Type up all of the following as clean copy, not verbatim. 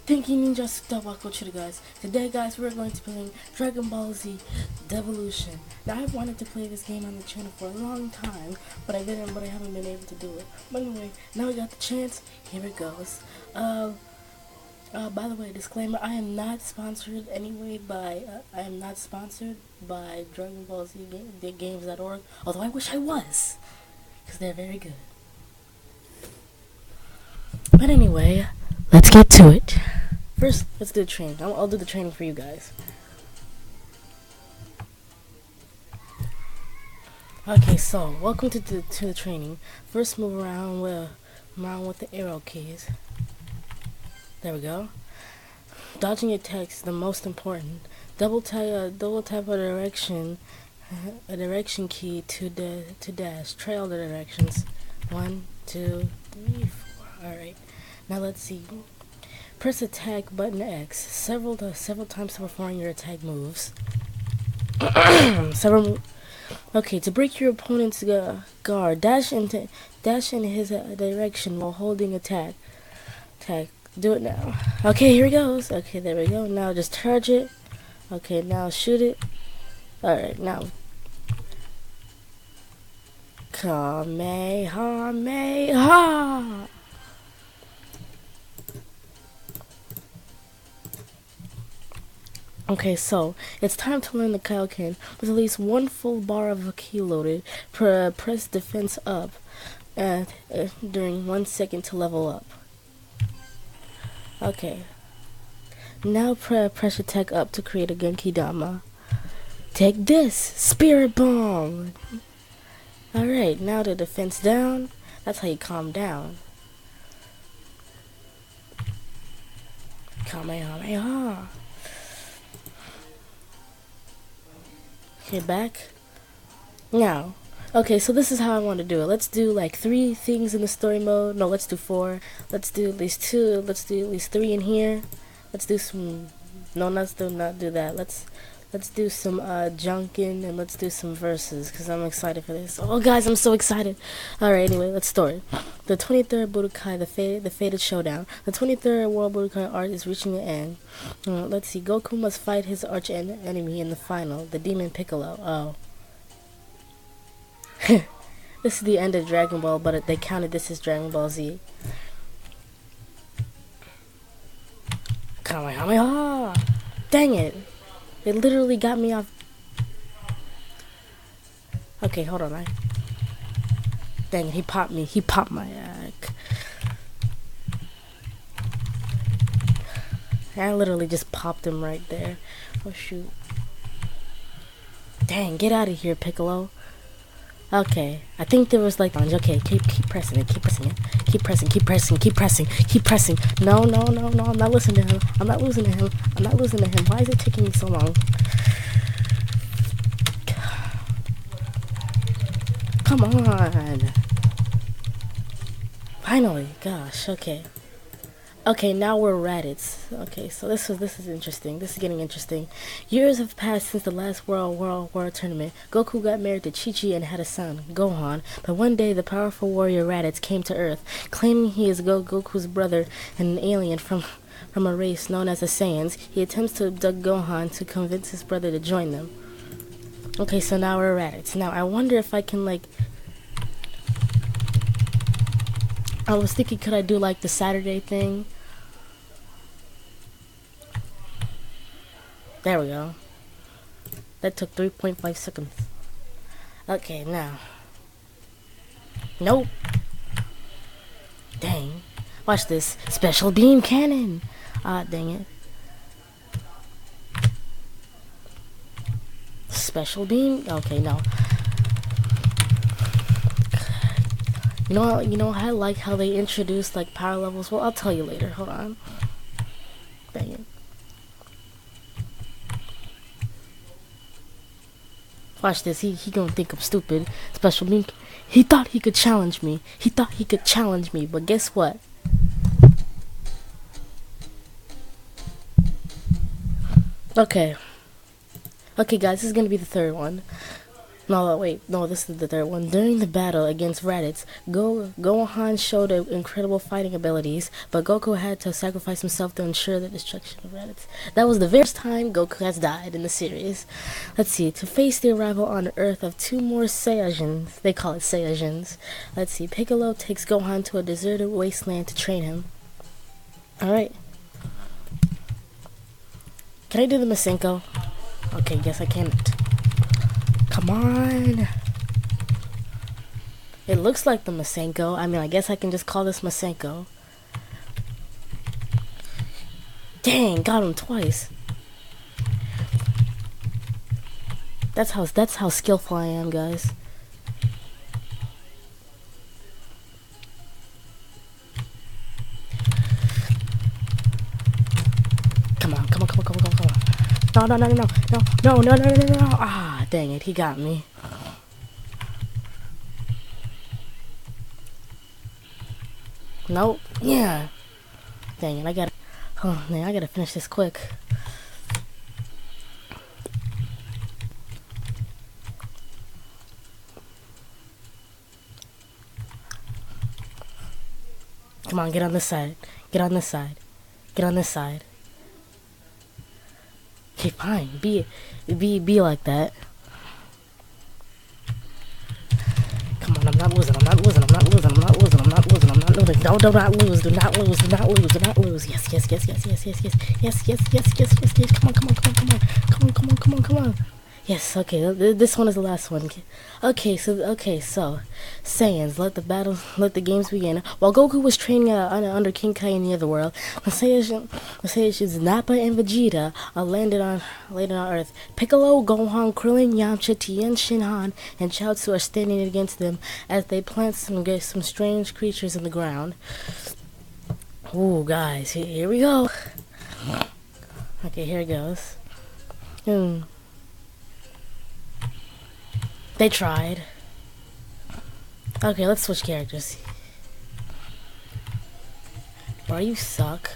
Thank you, Ninja Stuff. Welcome to the guys. Today, guys, we're going to be playing Dragon Ball Z Devolution. Now, I've wanted to play this game on the channel for a long time, but I haven't been able to do it. But anyway, now we got the chance. Here it goes. By the way, disclaimer: I am not sponsored I am not sponsored by Dragon Ball Z Games.org. Although I wish I was, because they're very good. But anyway, let's get to it. First, let's do the training. I'll do the training for you guys. Okay, so welcome to the training. First, move around with the arrow keys. There we go. Dodging attacks is the most important. Double tap a direction key to dash. Trail the directions. 1, 2, 3, 4. All right. Now let's see. Press attack button X several times to perform your attack moves. Okay, to break your opponent's guard, dash in his direction while holding attack. Do it now. Okay, here he goes. Okay, there we go. Now just charge it. Okay, now shoot it. Alright, now Kamehameha. Okay, so it's time to learn the Kaioken. With at least one full bar of ki loaded, press defense up during 1 second to level up. Okay. Now press attack up to create a Genki Dama. Take this! Spirit Bomb! Alright, now the defense down. That's how you calm down. Kamehameha. Okay, back. Now, okay, so this is how I want to do it. Let's do like 3 things in the story mode. No, let's do 4. Let's do at least 2. Let's do at least 3 in here. Let's do some. No, not do that. Let's do some junkin, and let's do some verses because I'm excited for this. Oh, guys, I'm so excited. All right, anyway, let's start. The 23rd Budokai, the fated showdown. The 23rd World Budokai art is reaching the end. Let's see. Goku must fight his arch enemy in the final, the Demon Piccolo. Oh. This is the end of Dragon Ball, but they counted this as Dragon Ball Z. Kamehameha! Dang it! It literally got me off. Okay, hold on. Dang it, he popped me. He popped my I literally just popped him right there. Oh shoot. Dang, get out of here, Piccolo. Okay, I think there was like, okay, keep pressing it, keep pressing. No, I'm not listening to him. I'm not losing to him. Why is it taking me so long? Come on. Finally, gosh, okay. Okay, now we're Raditz. Okay, so this is interesting. This is getting interesting. Years have passed since the last World Tournament. Goku got married to Chi-Chi and had a son, Gohan. But one day, the powerful warrior Raditz came to Earth, claiming he is Goku's brother and an alien from a race known as the Saiyans. He attempts to abduct Gohan to convince his brother to join them. Okay, so now we're Raditz. Now, I wonder if I can, like... I was thinking, could I do, like, the Saturday thing? There we go. That took 3.5 seconds. Okay, now. Nope. Dang. Watch this. Special beam cannon. Ah, dang it. Special beam? Okay, no. You know, I like how they introduced, like, power levels. Well, I'll tell you later. Hold on. Dang it. Watch this. He gonna think I'm stupid. Special beam. He thought he could challenge me. But guess what? Okay. Okay, guys. This is gonna be the third one. No, wait, no, this is the third one. During the battle against Raditz, Gohan showed incredible fighting abilities, but Goku had to sacrifice himself to ensure the destruction of Raditz. That was the very first time Goku has died in the series. Let's see, to face the arrival on Earth of two more Saiyajins, they call it Saiyajins. Let's see, Piccolo takes Gohan to a deserted wasteland to train him. Alright. Can I do the Masenko? Okay, yes I can't. Come on. It looks like the Masenko. I mean, I guess I can just call this Masenko. Dang, got him twice. That's how skillful I am, guys. Come on. No. Ah, dang it, he got me. Nope. Yeah. Dang it, oh man, I gotta finish this quick. Come on, get on this side. Get on this side. Okay, fine. Be like that. Come on, I'm not losing. Do not lose. Yes. Come on. Yes, okay, this one is the last one. Okay, so Saiyans, let the games begin. While Goku was training under King Kai in the other world, the Saiyajins Nappa and Vegeta landed on Earth. Piccolo, Gohan, Krillin, Yamcha, Tien, Shinhan, and Chaozu are standing against them as they plant some strange creatures in the ground. Ooh, guys, here we go. Okay, here it goes. They tried. Okay, let's switch characters. Bro, you suck.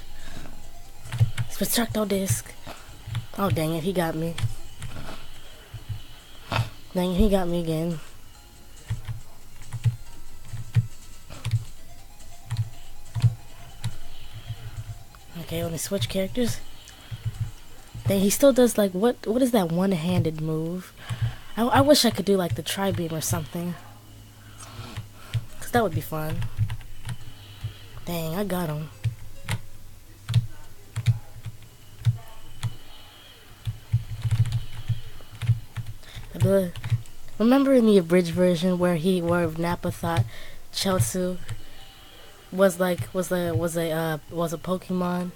Spectacto disc. Oh, dang it, he got me. Dang it, he got me again. Okay, let me switch characters. Dang, he still does like, what is that one-handed move? I wish I could do like the tri-beam or something. Cause that would be fun. Dang, I got him. Remember in the abridged version where Nappa thought Chaozu was a Pokemon?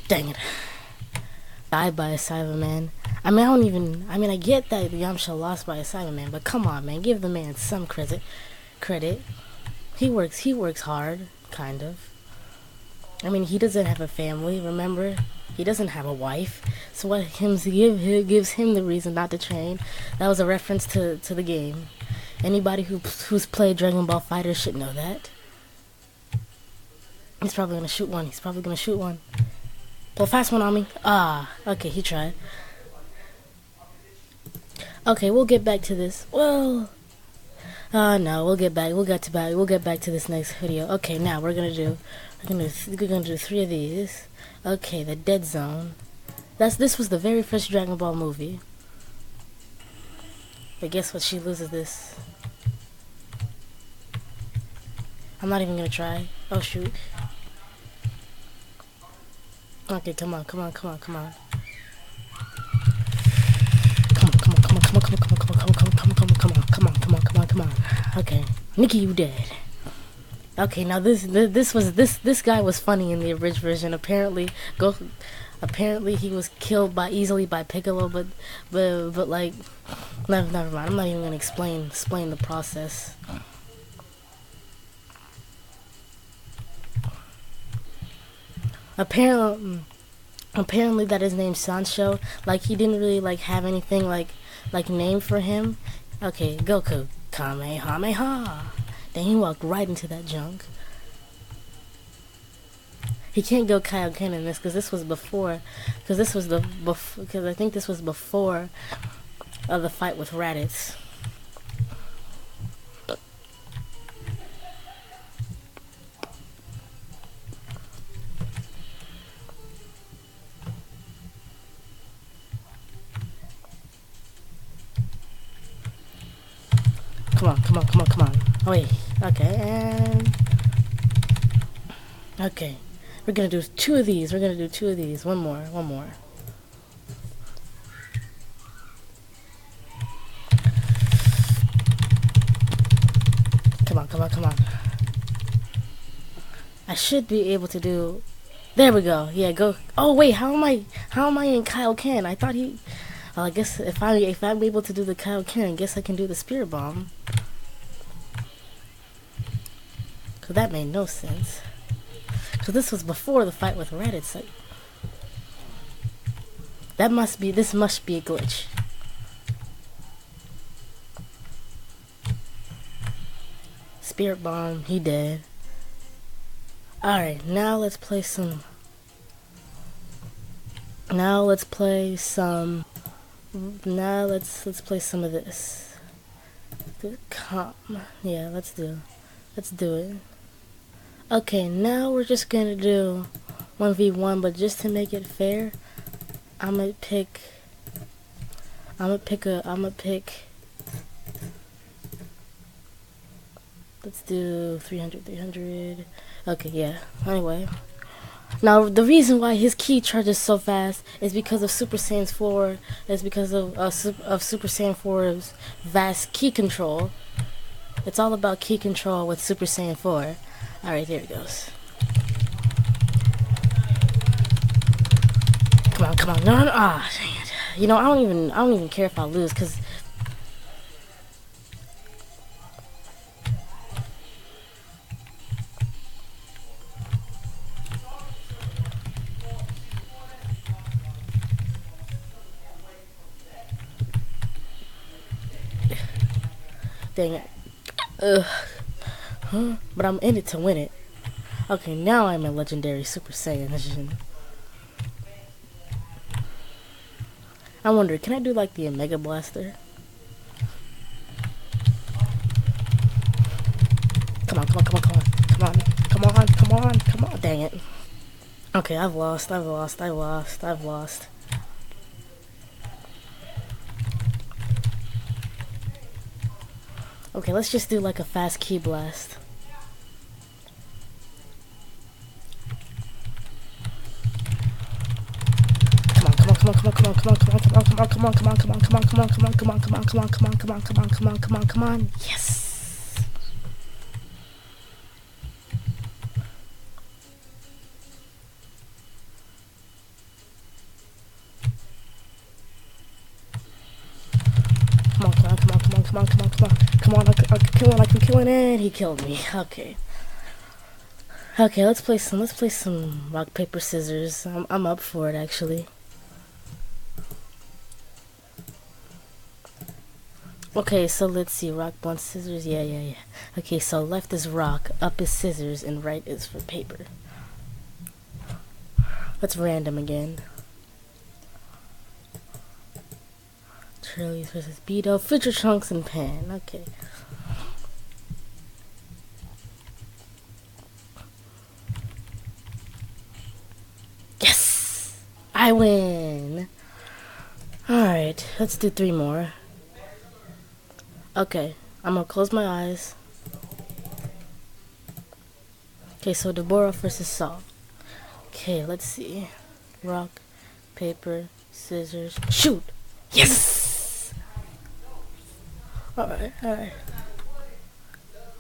Dang it. Died by a Cyberman. I get that Yamcha lost by a Cyberman, but come on, man, give the man some credit. He works hard, kind of. I mean, he doesn't have a family, remember? He doesn't have a wife. So what gives him the reason not to train? That was a reference to the game. Anybody who's played Dragon Ball Fighter should know that. He's probably gonna shoot one. Pull a fast one on me. Ah, okay, he tried. Okay, we'll get back to this. Well, no, we'll get back to this next video. Okay, now we're gonna do 3 of these. Okay, the Dead Zone. This was the very first Dragon Ball movie. But guess what? She loses this. I'm not even gonna try. Oh shoot. Okay, come on. Okay, Nikki, you dead. Okay, now this guy was funny in the abridged version. Apparently he was killed easily by Piccolo, but like, never mind. I'm not even gonna explain the process. Apparently that is named Sancho. Like, he didn't really like have anything like name for him. Okay, Goku, Kamehameha. Then he walked right into that junk. He can't go Kaioken in this because this was before. Because this was because I think this was before the fight with Raditz. Come on, come on, come on, come on. Oh, wait. Okay, and... Okay. We're gonna do 2 of these. We're gonna do 2 of these. One more, one more. Come on, come on, come on. I should be able to do... There we go. Yeah, go. Oh, wait, how am I in Kaioken? I thought he... Well, I guess if I'm able to do the Kaioken, I guess I can do the Spirit Bomb. Cause that made no sense. Cause this was before the fight with Raditz. Like, this must be a glitch. Spirit Bomb, he dead. Alright, now let's play some... Now let's play some of this. Yeah, let's do it. Okay, now we're just gonna do 1v1, but just to make it fair, I'm gonna pick. Let's do 300. Okay, yeah. Anyway, now the reason why his ki charges so fast is because of Super Saiyan 4. Is because of Super Saiyan 4's vast ki control. It's all about ki control with Super Saiyan 4. Alright, here it goes. Come on. No. Ah, dang it. You know, I don't even care if I lose, cause dang it. Ugh. Huh? But I'm in it to win it. Okay, now I'm a legendary Super Saiyan. I wonder, can I do like the Omega Blaster? Come on. Dang it. Okay, I've lost. Okay, let's just do like a fast ki blast. Come on. Yes. Come on, I can kill it, and he killed me. Okay, let's play some rock, paper, scissors. I'm up for it, actually. Okay, so let's see, rock, blunt, scissors, yeah. Okay, so left is rock, up is scissors, and right is for paper. Let's random again. Trillies versus Beto, Future Trunks and Pan. Okay. Yes! I win! Alright, let's do 3 more. Okay, I'm gonna close my eyes. Okay, so Deborah versus Saul. Okay, let's see. Rock, paper, scissors, shoot! Yes! Alright.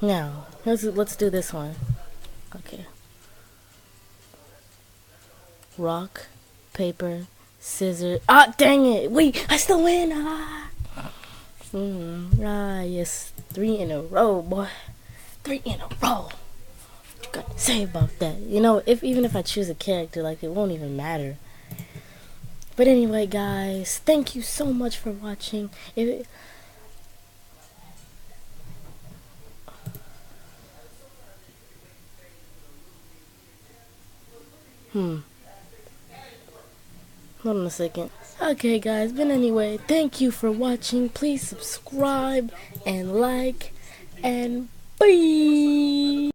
Now, let's do this one. Okay. Rock, paper, scissors. Ah, dang it! Wait, I still win! Yes. 3 in a row, boy. 3 in a row. What you got to say about that? You know, even if I choose a character, like, it won't even matter. But anyway, guys, thank you so much for watching. Hold on a second. Okay guys, but anyway, thank you for watching. Please subscribe and like, and bye!